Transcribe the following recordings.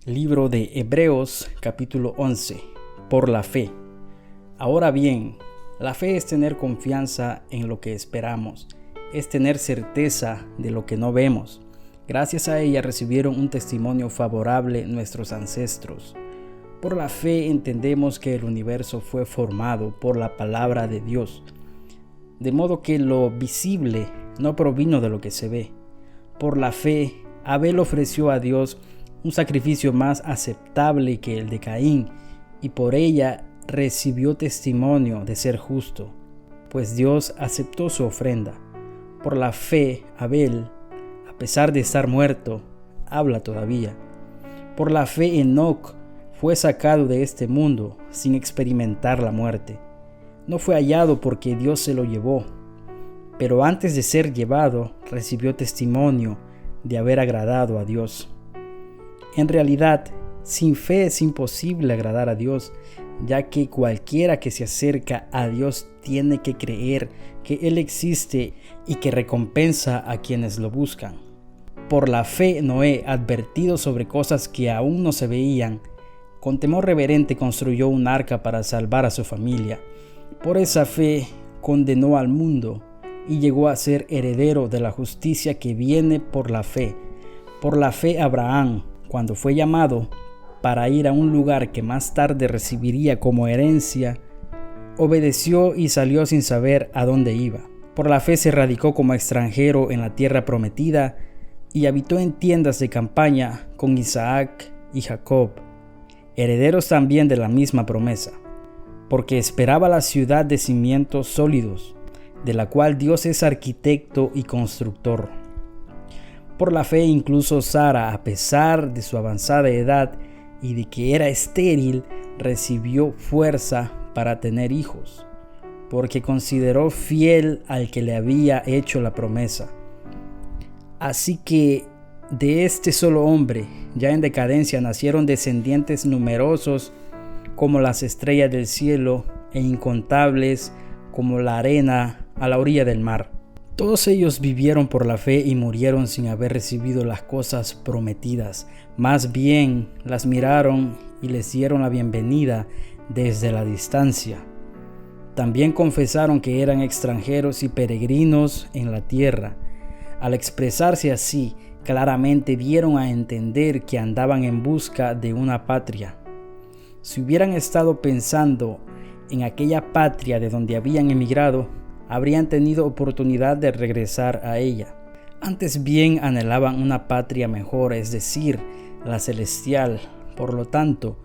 Libro de Hebreos, capítulo 11. Por la fe. Ahora bien, la fe es tener confianza en lo que esperamos, es tener certeza de lo que no vemos. Gracias a ella recibieron un testimonio favorable nuestros ancestros. Por la fe entendemos que el universo fue formado por la palabra de Dios, de modo que lo visible no provino de lo que se ve. Por la fe, Abel ofreció a Dios un sacrificio más aceptable que el de Caín, y por ella recibió testimonio de ser justo, pues Dios aceptó su ofrenda. Por la fe, Abel, a pesar de estar muerto, habla todavía. Por la fe, Enoc fue sacado de este mundo sin experimentar la muerte. No fue hallado porque Dios se lo llevó, pero antes de ser llevado, recibió testimonio de haber agradado a Dios. En realidad, sin fe es imposible agradar a Dios, ya que cualquiera que se acerca a Dios tiene que creer que Él existe y que recompensa a quienes lo buscan. Por la fe, Noé, advertido sobre cosas que aún no se veían, con temor reverente construyó un arca para salvar a su familia. Por esa fe condenó al mundo y llegó a ser heredero de la justicia que viene por la fe. Por la fe, Abraham, cuando fue llamado para ir a un lugar que más tarde recibiría como herencia, obedeció y salió sin saber a dónde iba. Por la fe se radicó como extranjero en la tierra prometida y habitó en tiendas de campaña con Isaac y Jacob, herederos también de la misma promesa, porque esperaba la ciudad de cimientos sólidos, de la cual Dios es arquitecto y constructor. Por la fe incluso Sara, a pesar de su avanzada edad y de que era estéril, recibió fuerza para tener hijos, porque consideró fiel al que le había hecho la promesa. Así que de este solo hombre, ya en decadencia, nacieron descendientes numerosos como las estrellas del cielo e incontables como la arena a la orilla del mar. Todos ellos vivieron por la fe y murieron sin haber recibido las cosas prometidas. Más bien las miraron y les dieron la bienvenida desde la distancia. También confesaron que eran extranjeros y peregrinos en la tierra. Al expresarse así, claramente dieron a entender que andaban en busca de una patria. Si hubieran estado pensando en aquella patria de donde habían emigrado, habrían tenido oportunidad de regresar a ella. Antes bien anhelaban una patria mejor, es decir, la celestial. Por lo tanto,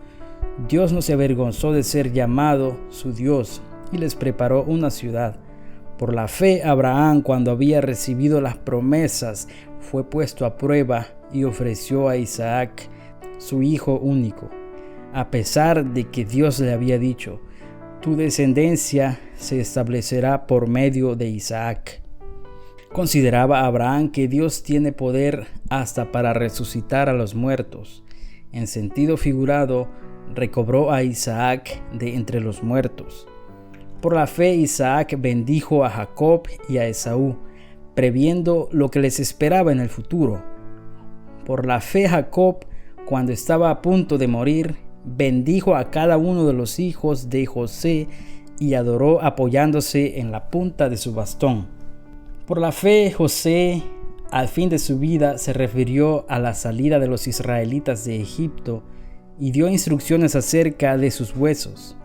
Dios no se avergonzó de ser llamado su Dios y les preparó una ciudad. Por la fe, Abraham, cuando había recibido las promesas, fue puesto a prueba y ofreció a Isaac, su hijo único, a pesar de que Dios le había dicho: tu descendencia se establecerá por medio de Isaac. Consideraba Abraham que Dios tiene poder hasta para resucitar a los muertos. En sentido figurado, recobró a Isaac de entre los muertos. Por la fe, Isaac bendijo a Jacob y a Esaú, previendo lo que les esperaba en el futuro. Por la fe, Jacob, cuando estaba a punto de morir, bendijo a cada uno de los hijos de José y adoró apoyándose en la punta de su bastón. Por la fe, José, al fin de su vida, se refirió a la salida de los israelitas de Egipto y dio instrucciones acerca de sus huesos.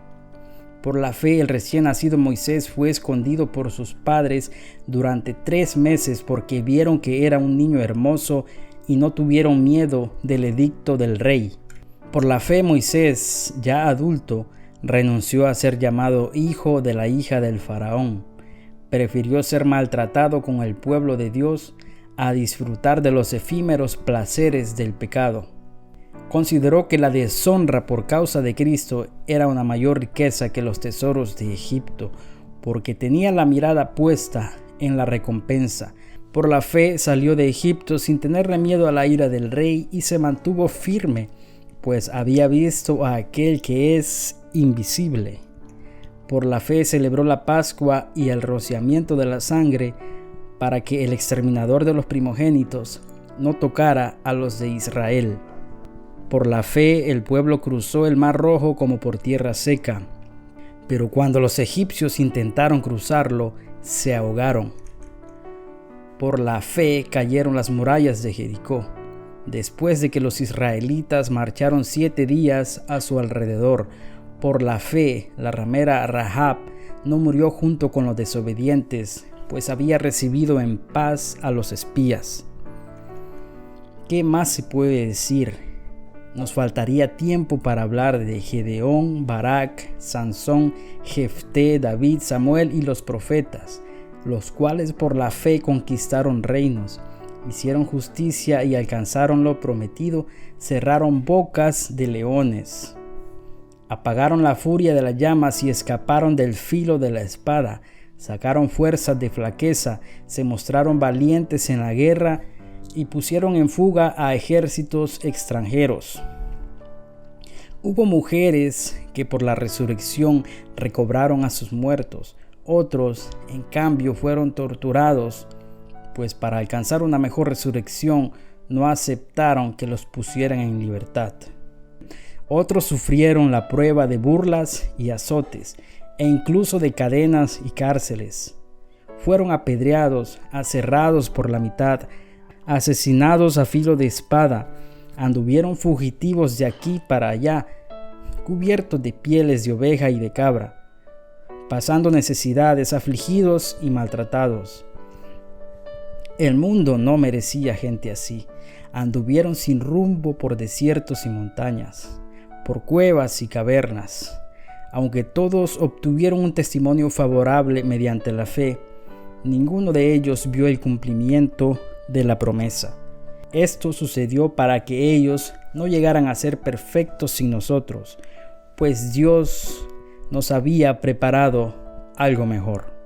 Por la fe, el recién nacido Moisés fue escondido por sus padres durante 3 meses porque vieron que era un niño hermoso y no tuvieron miedo del edicto del rey. Por la fe, Moisés, ya adulto, renunció a ser llamado hijo de la hija del faraón. Prefirió ser maltratado con el pueblo de Dios a disfrutar de los efímeros placeres del pecado. Consideró que la deshonra por causa de Cristo era una mayor riqueza que los tesoros de Egipto, porque tenía la mirada puesta en la recompensa. Por la fe salió de Egipto sin tenerle miedo a la ira del rey y se mantuvo firme, pues había visto a aquel que es invisible. Por la fe celebró la Pascua y el rociamiento de la sangre para que el exterminador de los primogénitos no tocara a los de Israel. Por la fe el pueblo cruzó el Mar Rojo como por tierra seca. Pero cuando los egipcios intentaron cruzarlo, se ahogaron. Por la fe cayeron las murallas de Jericó, después de que los israelitas marcharon 7 días a su alrededor. Por la fe, la ramera Rahab no murió junto con los desobedientes, pues había recibido en paz a los espías. ¿Qué más se puede decir? Nos faltaría tiempo para hablar de Gedeón, Barak, Sansón, Jefté, David, Samuel y los profetas, los cuales por la fe conquistaron reinos, hicieron justicia y alcanzaron lo prometido, cerraron bocas de leones, apagaron la furia de las llamas y escaparon del filo de la espada, sacaron fuerzas de flaqueza, se mostraron valientes en la guerra y pusieron en fuga a ejércitos extranjeros. Hubo mujeres que por la resurrección recobraron a sus muertos, otros, en cambio, fueron torturados, pues para alcanzar una mejor resurrección no aceptaron que los pusieran en libertad. Otros sufrieron la prueba de burlas y azotes, e incluso de cadenas y cárceles. Fueron apedreados, aserrados por la mitad, asesinados a filo de espada, anduvieron fugitivos de aquí para allá, cubiertos de pieles de oveja y de cabra, pasando necesidades, afligidos y maltratados. El mundo no merecía gente así. Anduvieron sin rumbo por desiertos y montañas, por cuevas y cavernas. Aunque todos obtuvieron un testimonio favorable mediante la fe, ninguno de ellos vio el cumplimiento de la promesa. Esto sucedió para que ellos no llegaran a ser perfectos sin nosotros, pues Dios nos había preparado algo mejor.